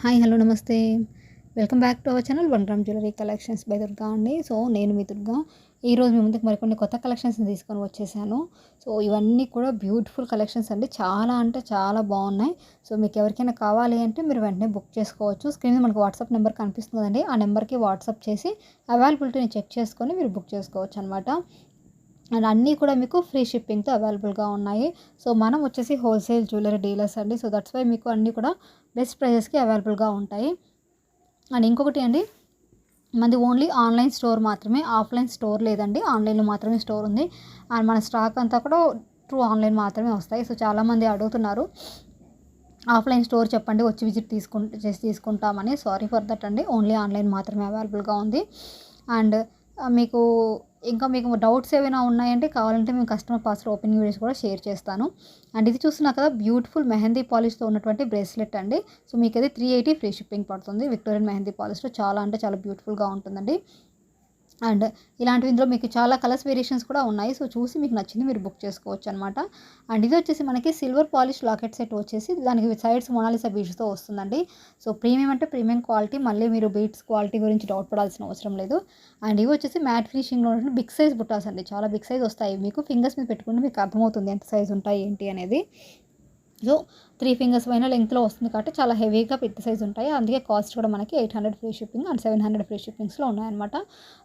Hi hello నమస్తే. Welcome back to our channel one gram jewellery collections by Durga అండి. So నేను మీ దుర్గా. ఈరోజు మీ ముందుకు మరికొన్ని కొత్త కలెక్షన్స్‌ని తీసుకొని వచ్చేసాను. సో ఇవన్నీ కూడా బ్యూటిఫుల్ కలెక్షన్స్ అండి. చాలా అంటే చాలా బాగున్నాయి. సో మీకు ఎవరికైనా కావాలి అంటే మీరు వెంటనే బుక్ చేసుకోవచ్చు. స్క్రీన్ మీద మనకు వాట్సాప్ నెంబర్ కనిపిస్తుంది కదండీ. ఆ నెంబర్‌కి వాట్సాప్ చేసి అవైలబిలిటీని చెక్ చేసుకొని మీరు బుక్ చేసుకోవచ్చు అనమాట. అండ్ అన్నీ కూడా మీకు ఫ్రీ షిప్పింగ్‌తో అవైలబుల్‌గా ఉన్నాయి. సో మనం వచ్చేసి హోల్‌సేల్ జ్యువెలరీ డీలర్స్ అండి. సో దట్స్ వై మీకు అన్నీ కూడా బెస్ట్ ప్రైజెస్‌కి అవైలబుల్‌గా ఉంటాయి. అండ్ ఇంకొకటి అండి, మనది ఓన్లీ ఆన్‌లైన్ స్టోర్ మాత్రమే. ఆఫ్‌లైన్ స్టోర్ లేదండి. ఆన్‌లైన్‌లో మాత్రమే స్టోర్ ఉంది. అండ్ మన స్టాక్ అంతా కూడా త్రూ ఆన్‌లైన్ మాత్రమే వస్తాయి. సో చాలామంది అడుగుతున్నారు, ఆఫ్‌లైన్ స్టోర్ చెప్పండి, వచ్చి విజిట్ చేసి తీసుకుంటామని. సారీ ఫర్ దట్ అండి. ఓన్లీ ఆన్‌లైన్ మాత్రమే అవైలబుల్‌గా ఉంది. అండ్ మీకు మీకు డౌట్స్ ఏవైనా ఉన్నాయంటే కావాలంటే మేము కస్టమర్ పార్సల్ ఓపెనింగ్ వీడియోస్ కూడా షేర్ చేస్తాను. అండ్ ఇది చూస్తున్నారు కదా, బ్యూటిఫుల్ మెహందీ పాలిష్‌తో ఉన్నటువంటి బ్రేస్లెట్ అండి. సో మీకది 380 ఫ్రీ షిప్పింగ్ పడుతుంది. విక్టోరియన్ మెహందీ పాలిష్‌లో చాలా అంటే చాలా బ్యూటిఫుల్‌గా ఉంటుందండి. అండ్ ఇలాంటివి ఇందులో మీకు చాలా కలర్స్ వేరియేషన్స్ కూడా ఉన్నాయి. సో చూసి మీకు నచ్చింది మీరు బుక్ చేసుకోవచ్చు అనమాట. అండ్ ఇది వచ్చేసి మనకి సిల్వర్ పాలిష్ లాకెట్ సెట్ వచ్చేసి దానికి సైడ్స్ మొనాలిసా బీడ్స్‌తో వస్తుందండి. సో ప్రీమియం అంటే ప్రీమియం క్వాలిటీ. మళ్ళీ మీరు బీడ్స్ క్వాలిటీ గురించి డౌట్ పడాల్సిన అవసరం లేదు. అండ్ ఇవి వచ్చేసి మ్యాట్ ఫినిషింగ్‌లో ఉన్న బిగ్ సైజ్ బుట్టాస్ అండి. చాలా బిగ్ సైజ్ వస్తాయి. మీకు ఫింగర్స్ మీద పెట్టుకుంటే మీకు అర్థమవుతుంది ఎంత సైజ్ ఉంటాయి ఏంటి అనేది. సో 3 ఫింగర్స్ పైన లెంగ్త్‌లో వస్తుంది కాబట్టి చాలా హెవీగా పెద్ద సైజ్ ఉంటాయి. అందుకే కాస్ట్ కూడా మనకి 800 ఫ్రీ షిప్పింగ్ అండ్ 700 ఫ్రీ షిప్పింగ్స్‌లో ఉన్నాయన్నమాట.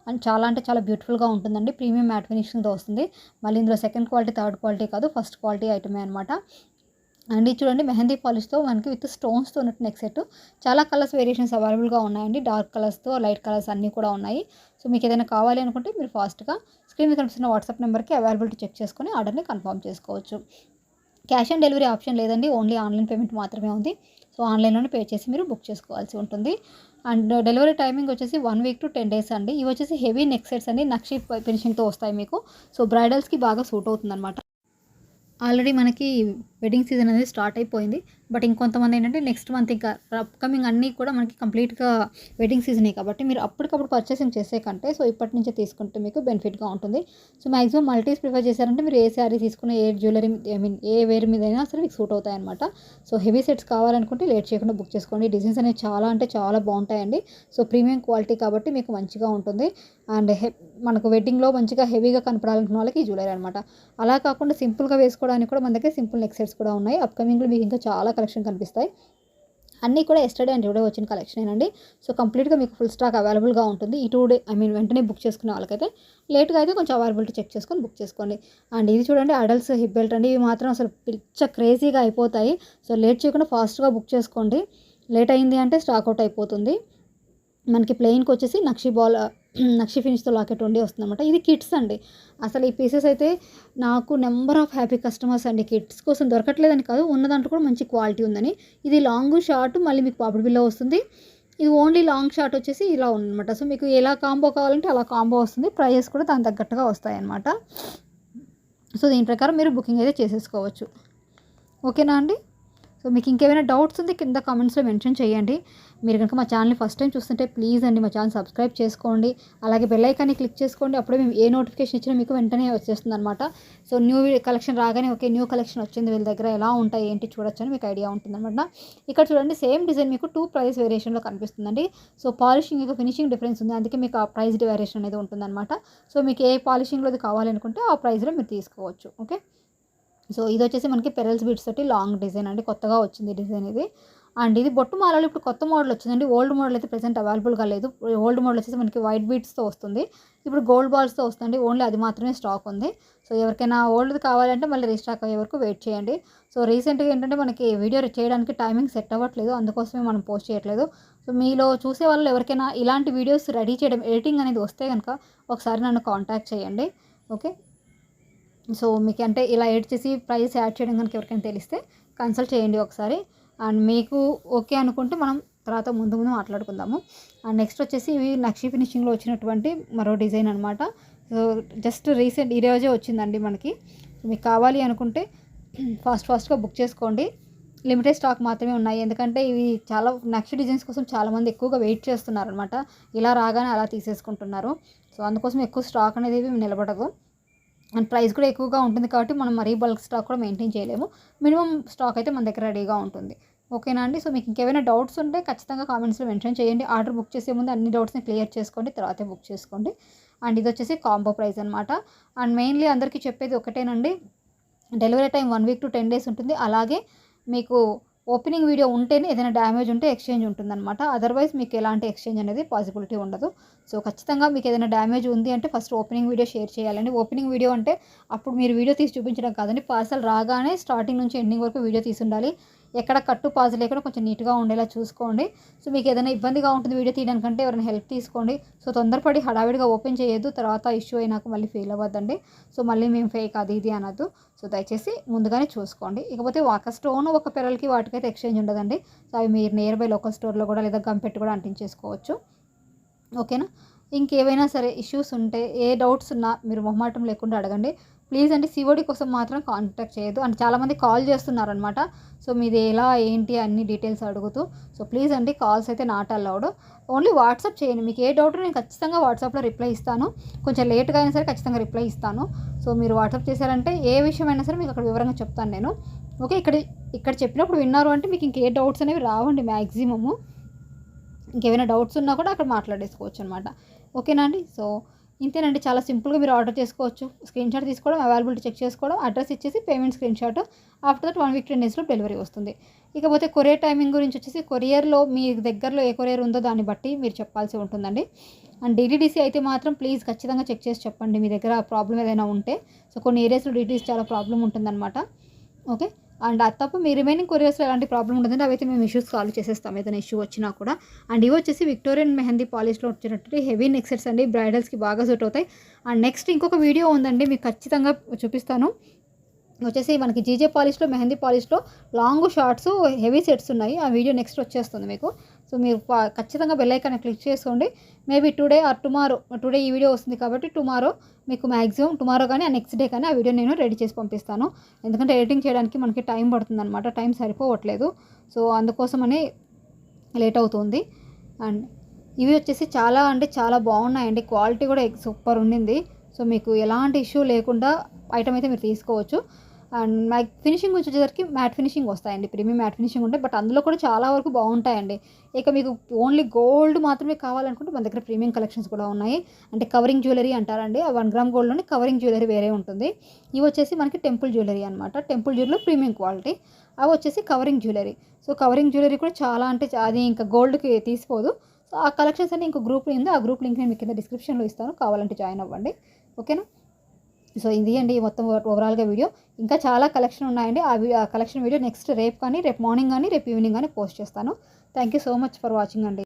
అండ్ చాలా అంటే చాలా బ్యూటిఫుల్‌గా ఉంటుందండి. ప్రీమియం మ్యాట్ ఫినిషింగ్‌తో వస్తుంది. మళ్ళీ ఇందులో సెకండ్ క్వాలిటీ, థర్డ్ క్వాలిటీ కాదు, ఫస్ట్ క్వాలిటీ ఐటమే అనమాట. అండ్ ఇది చూడండి, మెహందీ పాలిష్‌తో మనకి విత్ స్టోన్స్‌తో ఉన్నట్టు నెక్ సెట్. చాలా కలర్స్ వేరియేషన్స్ అవైలబుల్‌గా ఉన్నాయండి. డార్క్ కలర్స్‌తో లైట్ కలర్స్ అన్నీ కూడా ఉన్నాయి. సో మీకు ఏదైనా కావాలి అనుకుంటే మీరు ఫాస్ట్‌గా స్క్రీన్ మీద కనిపిస్తున్న వాట్సాప్ నెంబర్‌కి అవైలబిలిటీ చెక్ చేసుకొని ఆర్డర్‌ని కన్ఫర్మ్ చేసుకోవచ్చు. క్యాష్ ఆన్ డెలివరీ ఆప్షన్ లేదండి. ఓన్లీ ఆన్‌లైన్ పేమెంట్ మాత్రమే ఉంది. సో ఆన్‌లైన్‌లోనే పే చేసి మీరు బుక్ చేసుకోవాల్సి ఉంటుంది. అండ్ డెలివరీ టైమింగ్ వచ్చేసి 1 వీక్ టు 10 డేస్ అండి. ఇవి వచ్చేసి హెవీ నెక్ సెట్స్ అండి. నక్షి ఫినిషింగ్‌తో వస్తాయి మీకు. సో బ్రైడల్స్‌కి బాగా సూట్ అవుతుందన్నమాట. ఆల్రెడీ మనకి వెడ్డింగ్ సీజన్ అనేది స్టార్ట్ అయిపోయింది. బట్ ఇంకొంతమంది ఏంటంటే నెక్స్ట్ మంత్ ఇంకా అప్‌కమింగ్ అన్నీ కూడా మనకి కంప్లీట్‌గా వెడ్డింగ్ సీజనే కాబట్టి మీరు అప్పటికప్పుడు పర్చేసింగ్ చేసే కంటే సో ఇప్పటి నుంచే తీసుకుంటే మీకు బెనిఫిట్‌గా ఉంటుంది. సో మాక్సిమం మల్టీస్ ప్రిఫర్ చేశారంటే మీరు ఏ శారీ తీసుకున్న, ఏ జ్యువెలరీ ఏ వేర్ మీదైనా సరే మీకు సూట్ అవుతాయన్నమాట. సో హెవీ సెట్స్ కావాలనుకుంటే లేట్ చేయకుండా బుక్ చేసుకోండి. డిజైన్స్ అనేవి చాలా అంటే చాలా బాగుంటాయండి. సో ప్రీమియం క్వాలిటీ కాబట్టి మీకు మంచిగా ఉంటుంది. అండ్ మనకు వెడ్డింగ్‌లో మంచిగా హెవీగా కనపడాలనుకున్న వాళ్ళకి ఈ జ్యువెలరీ అనమాట. అలా కాకుండా సింపుల్‌గా వేసుకోవడానికి కూడా మన దగ్గర సింపుల్ నెక్ సెట్స్ కూడా ఉన్నాయి. అప్‌కమింగ్‌లో మీకు ఇంకా చాలా కలెక్షన్ కనిపిస్తాయి. అన్నీ కూడా యెస్టర్‌డే అండ్ టుడే వచ్చిన కలెక్షనేనండి. సో కంప్లీట్‌గా మీకు ఫుల్ స్టాక్ అవైలబుల్‌గా ఉంటుంది. ఈ 2 డే వెంటనే బుక్ చేసుకునే వాళ్ళకైతే, లేట్‌గా అయితే కొంచెం అవైలబిలిటీ చెక్ చేసుకొని బుక్ చేసుకోండి. అండ్ ఇది చూడండి, అడల్ట్స్ హిప్ బెల్ట్ అండి. ఇవి మాత్రం అసలు పిచ్చ క్రేజీగా అయిపోతాయి. సో లేట్ చేయకుండా ఫాస్ట్‌గా బుక్ చేసుకోండి. లేట్ అయింది అంటే స్టాక్ అవుట్ అయిపోతుంది. మనకి ప్లెయిన్‌కొచ్చేసి నక్షి ఫినిష్‌తో లాకెట్ ఉండి వస్తుందన్నమాట. ఇది కిడ్స్ అండి. అసలు ఈ పీసెస్ అయితే నాకు నంబర్ ఆఫ్ హ్యాపీ కస్టమర్స్ అండి. కిడ్స్ కోసం దొరకట్లేదని కాదు, ఉన్న దాంట్లో కూడా మంచి క్వాలిటీ ఉందని. ఇది లాంగు, షార్ట్ మళ్ళీ మీకు పాపిడి బిల్ల వస్తుంది. ఇది ఓన్లీ లాంగ్ షార్ట్ వచ్చేసి ఇలా ఉందన్నమాట. సో మీకు ఎలా కాంబో కావాలంటే అలా కాంబో వస్తుంది. ప్రైజెస్ కూడా దానికి తగ్గట్టుగా వస్తాయన్నమాట. సో దీని ప్రకారం మీరు బుకింగ్ అయితే చేసేసుకోవచ్చు. ఓకేనా అండి? సో మీకు ఇంకేమైనా డౌట్స్ ఉంటే కింద కామెంట్స్లో మెన్షన్ చేయండి. మీరు కనుక మా ఛానల్ని ఫస్ట్ టైం చూస్తుంటే ప్లీజ్ అండి మా ఛానల్ సబ్స్క్రైబ్ చేసుకోండి. అలాగే బెల్ ఐకాన్ని క్లిక్ చేసుకోండి. అప్పుడే మేము ఏ నోటిఫికేషన్ ఇచ్చినా మీకు వెంటనే వచ్చేస్తుందన్నమాట. సో న్యూ కలెక్షన్ రాగానే ఓకే, న్యూ కలెక్షన్ వచ్చింది, వీళ్ళ దగ్గర ఎలా ఉంటాయి ఏంటి చూడొచ్చని మీకు ఐడియా ఉంటుందన్నమాట. ఇక్కడ చూడండి, సేమ్ డిజైన్ మీకు 2 ప్రైస్ వేరియేషన్లో కనిపిస్తుందండి. సో పాలిషింగ్ ఇంకా ఫినిషింగ్ డిఫరెన్స్ ఉంది. అందుకే మీకు ఆ ప్రైస్ వేరియేషన్ అనేది ఉంటుందన్నమాట. సో మీకు ఏ పాలిషింగ్లోది కావాలనుకుంటే ఆ ప్రైస్లో మీరు తీసుకోవచ్చు. ఓకే. సో ఇది వచ్చేసి మనకి పెరల్స్ బీడ్స్ తోటి లాంగ్ డిజైన్ అండి. కొత్తగా వచ్చింది డిజైన్ ఇది. అండ్ ఇది బొట్టు మాలలో ఇప్పుడు కొత్త మోడల్ వచ్చిందండి. ఓల్డ్ మోడల్ అయితే ప్రెజెంట్ అవైలబుల్‌గా లేదు. ఓల్డ్ మోడల్ వచ్చేసి మనకి వైట్ బీడ్స్‌తో వస్తుంది. ఇప్పుడు గోల్డ్ బాల్స్‌తో వస్తుంది. ఓన్లీ అది మాత్రమే స్టాక్ ఉంది. సో ఎవరికైనా ఓల్డ్‌ది కావాలంటే మళ్ళీ రీస్టాక్ అయ్యే వరకు వెయిట్ చేయండి. సో రీసెంట్‌గా ఏంటంటే మనకి వీడియో చేయడానికి టైమింగ్ సెట్ అవ్వట్లేదు. అందుకోసమే మనం పోస్ట్ చేయట్లేదు. సో మీలో చూసే వాళ్ళు ఎవరికైనా ఇలాంటి వీడియోస్ రెడీ చేయడం, ఎడిటింగ్ అనేది వస్తే గనుక ఒకసారి నన్ను కాంటాక్ట్ చేయండి. ఓకే. సో మీకు అంటే ఇలా ఎడిట్ చేసి ప్రైస్ యాడ్ చేయడం కనుక ఎవరికైనా తెలిస్తే కన్సల్ట్ చేయండి ఒకసారి. అండ్ మీకు ఓకే అనుకుంటే మనం తర్వాత ముందు మాట్లాడుకుందాము. అండ్ నెక్స్ట్ వచ్చేసి ఇవి నక్షి ఫినిషింగ్లో వచ్చినటువంటి మరో డిజైన్ అనమాట. సో జస్ట్ రీసెంట్ ఈరోజే వచ్చిందండి మనకి. మీకు కావాలి అనుకుంటే ఫాస్ట్గా బుక్ చేసుకోండి. లిమిటెడ్ స్టాక్ మాత్రమే ఉన్నాయి. ఎందుకంటే ఇవి చాలా నక్షి డిజైన్స్ కోసం చాలామంది ఎక్కువగా వెయిట్ చేస్తున్నారనమాట. ఇలా రాగానే అలా తీసేసుకుంటున్నారు. సో అందుకోసం ఎక్కువ స్టాక్ అనేది నిలబడదు. అండ్ ప్రైస్ కూడా ఎక్కువగా ఉంటుంది కాబట్టి మనం మరీ బల్క్ స్టాక్ కూడా మెయింటైన్ చేయలేము. మినిమం స్టాక్ అయితే మన దగ్గర రెడీగా ఉంటుంది. ఓకేనా అండి. సో మీకు ఇంకేమైనా డౌట్స్ ఉంటే ఖచ్చితంగా కామెంట్స్‌లో మెన్షన్ చేయండి. ఆర్డర్ బుక్ చేసే ముందు అన్ని డౌట్స్‌ని క్లియర్ చేసుకోండి. తర్వాతే బుక్ చేసుకోండి. అండ్ ఇదొచ్చేసి కాంబో ప్రైస్ అనమాట. అండ్ మెయిన్‌లీ అందరికీ చెప్పేది ఒకటేనండి. Delivery time 1 week to 10 days ఉంటుంది. అలాగే మీకు ఓపెనింగ్ వీడియో ఉంటేనే ఏదైనా డ్యామేజ్ ఉంటే ఎక్స్‌చేంజ్ ఉంటుందనమాట. అదర్‌వైజ్ మీకు ఎలాంటి ఎక్స్‌చేంజ్ అనేది పాసిబిలిటీ ఉండదు. సో ఖచ్చితంగా మీకు ఏదైనా డ్యామేజ్ ఉంది అంటే ఫస్ట్ ఓపెనింగ్ వీడియో షేర్ చేయాలండి. ఓపెనింగ్ వీడియో అంటే అప్పుడు మీరు వీడియో తీసి చూపించడం కాదండి. పార్సల్ రాగానే స్టార్టింగ్ నుంచి ఎండింగ్ వరకు వీడియో తీసుండాలి. ఎక్కడ కట్టు పాజు లేకుండా కొంచెం నీట్‌గా ఉండేలా చూసుకోండి. సో మీకు ఏదైనా ఇబ్బందిగా ఉంటుంది వీడియో తీయడానికంటే ఎవరైనా హెల్ప్ తీసుకోండి. సో తొందరపడి హడావిడిగా ఓపెన్ చేయొద్దు. తర్వాత ఇష్యూ అయినాక మళ్ళీ ఫీల్ అవ్వద్దండి. సో మళ్ళీ మేము ఫేక్ అది ఇది అనొద్దు. సో దయచేసి ముందుగానే చూసుకోండి. ఇకపోతే ఒక స్టోను ఒక పెరల్‌కి వాటికైతే ఎక్స్‌చేంజ్ ఉండదండి. సో అవి మీరు నియర్ బై లోకల్ స్టోర్‌లో కూడా లేదా గమ్ పెట్టి కూడా అంటించేసుకోవచ్చు. ఓకేనా. ఇంకేవైనా సరే ఇష్యూస్ ఉంటే ఏ డౌట్స్ ఉన్నా మీరు మొహమాటం లేకుండా అడగండి. ప్లీజ్ అండి సీఓడీ కోసం మాత్రం కాంటాక్ట్ చేయొద్దు. అంటే చాలామంది కాల్ చేస్తున్నారనమాట. సో మీది ఎలా ఏంటి అన్ని డీటెయిల్స్ అడుగుతూ. సో ప్లీజ్ అండి కాల్స్ అయితే నాట్ అలౌడ్. ఓన్లీ వాట్సాప్ చేయండి. మీకు ఏ డౌట్ నేను ఖచ్చితంగా వాట్సాప్లో రిప్లై ఇస్తాను. కొంచెం లేట్‌గా అయినా సరే ఖచ్చితంగా రిప్లై ఇస్తాను. సో మీరు వాట్సాప్ చేశారంటే ఏ విషయమైనా సరే మీకు అక్కడ వివరంగా చెప్తాను నేను. ఓకే. ఇక్కడ చెప్పినప్పుడు విన్నారు అంటే మీకు ఇంకే డౌట్స్ అనేవి రావండి మ్యాక్సిమము. ఇంకేమైనా డౌట్స్ ఉన్నా కూడా అక్కడ మాట్లాడేసుకోవచ్చు అనమాట. ఓకేనా అండి. సో ఇంతేనండి. చాలా సింపుల్గా మీరు ఆర్డర్ చేసుకోవచ్చు. స్క్రీన్‌షాట్ తీసుకోవడం, అవైలబిలిటీ చెక్ చేసుకోవడం, అడ్రస్ ఇచ్చేసి payment screenshot. After that 1 week 10 డేస్‌లో డెలివరీ వస్తుంది. ఇకపోతే కొరియర్ టైమింగ్ గురించి వచ్చేసి కొరియర్‌లో మీ దగ్గరలో ఏ కొరియర్ ఉందో దాన్ని బట్టి మీరు చెప్పాల్సి ఉంటుందండి. అండ్ డీటీడీసీ అయితే మాత్రం ప్లీజ్ ఖచ్చితంగా చెక్ చేసి చెప్పండి మీ దగ్గర ప్రాబ్లమ్ ఏదైనా ఉంటే. సో కొన్ని ఏరియాస్‌లో డీటీడీసీ చాలా ప్రాబ్లమ్ ఉంటుందన్నమాట. ఓకే. అండ్ అది తప్ప మీ రిమైనింగ్ కొరియర్స్‌లో ఎలాంటి ప్రాబ్లమ్ ఉండదండి. అవైతే మేము ఇష్యూస్ సాల్వ్ చేసేస్తాం ఏదైనా ఇష్యూ వచ్చినా కూడా. అండ్ ఇవి వచ్చేసి విక్టోరియన్ మెహందీ పాలిష్‌లో వచ్చినటువంటి హెవీ నెక్ సెట్స్ అండి. బ్రైడల్స్‌కి బాగా సూట్ అవుతాయి. అండ్ నెక్స్ట్ ఇంకొక వీడియో ఉందండి మీకు ఖచ్చితంగా చూపిస్తాను. వచ్చేసి మనకి జీజే పాలిష్‌లో, మెహందీ పాలిష్‌లో లాంగ్ షార్ట్స్ హెవీ సెట్స్ ఉన్నాయి. ఆ వీడియో నెక్స్ట్ వచ్చేస్తుంది మీకు. సో మీరు ఖచ్చితంగా బెల్ ఐకాన్ క్లిక్ చేసుకోండి. Maybe today or tomorrow, today ఈ వీడియో వస్తుంది కాబట్టి టుమారో మీకు మ్యాక్సిమం టుమారో కానీ ఆ నెక్స్ట్ డే కానీ ఆ వీడియో నేను రెడీ చేసి పంపిస్తాను. ఎందుకంటే ఎడిటింగ్ చేయడానికి మనకి టైం పడుతుందనమాట. టైం సరిపోవట్లేదు. సో అందుకోసమని లేట్ అవుతుంది. అండ్ ఇవి వచ్చేసి చాలా అంటే చాలా బాగున్నాయండి. క్వాలిటీ కూడా సూపర్ ఉండింది. సో మీకు ఎలాంటి ఇష్యూ లేకుండా ఐటమ్ అయితే మీరు తీసుకోవచ్చు. అండ్ ఫినిషింగ్ వచ్చేసరికి మ్యాట్ ఫినిషింగ్ వస్తాయండి. ప్రీమియం మ్యాట్ ఫినిషింగ్ ఉంటాయి. బట్ అందులో కూడా చాలా వరకు బాగుంటాయండి. ఇక మీకు ఓన్లీ గోల్డ్ మాత్రమే కావాలనుకుంటే మన దగ్గర ప్రీమియం కలెక్షన్స్ కూడా ఉన్నాయి. అంటే కవరింగ్ జ్యువెలరీ అంటారండి. ఆ 1 గ్రామ్ గోల్డ్‌లోనే కవరింగ్ జ్యువెలరీ వేరే ఉంటుంది. ఇవి వచ్చేసి మనకి టెంపుల్ జ్యువెలరీ అనమాట. టెంపుల్ జ్యువెలరీలో ప్రీమియం క్వాలిటీ. అవి వచ్చేసి covering jewellery. So covering jewellery కూడా చాలా అంటే అది ఇంకా గోల్డ్‌కి తీసిపోదు. సో ఆ కలెక్షన్స్ అన్ని ఇంకో గ్రూప్ ఉంది. ఆ గ్రూప్ లింక్ నేను మీకు కింద డిస్క్రిప్షన్‌లో ఇస్తాను. కావాలంటే జాయిన్ అవ్వండి. ఓకేనా. సో ఇది అండి మొత్తం ఓవరాల్‌గా వీడియో. ఇంకా చాలా కలెక్షన్ ఉన్నాయండి. ఆ కలెక్షన్ వీడియో నెక్స్ట్ రేపు మార్నింగ్ కానీ, రేపు ఈవినింగ్ కానీ పోస్ట్ చేస్తాను. Thank you so much for watching అండి.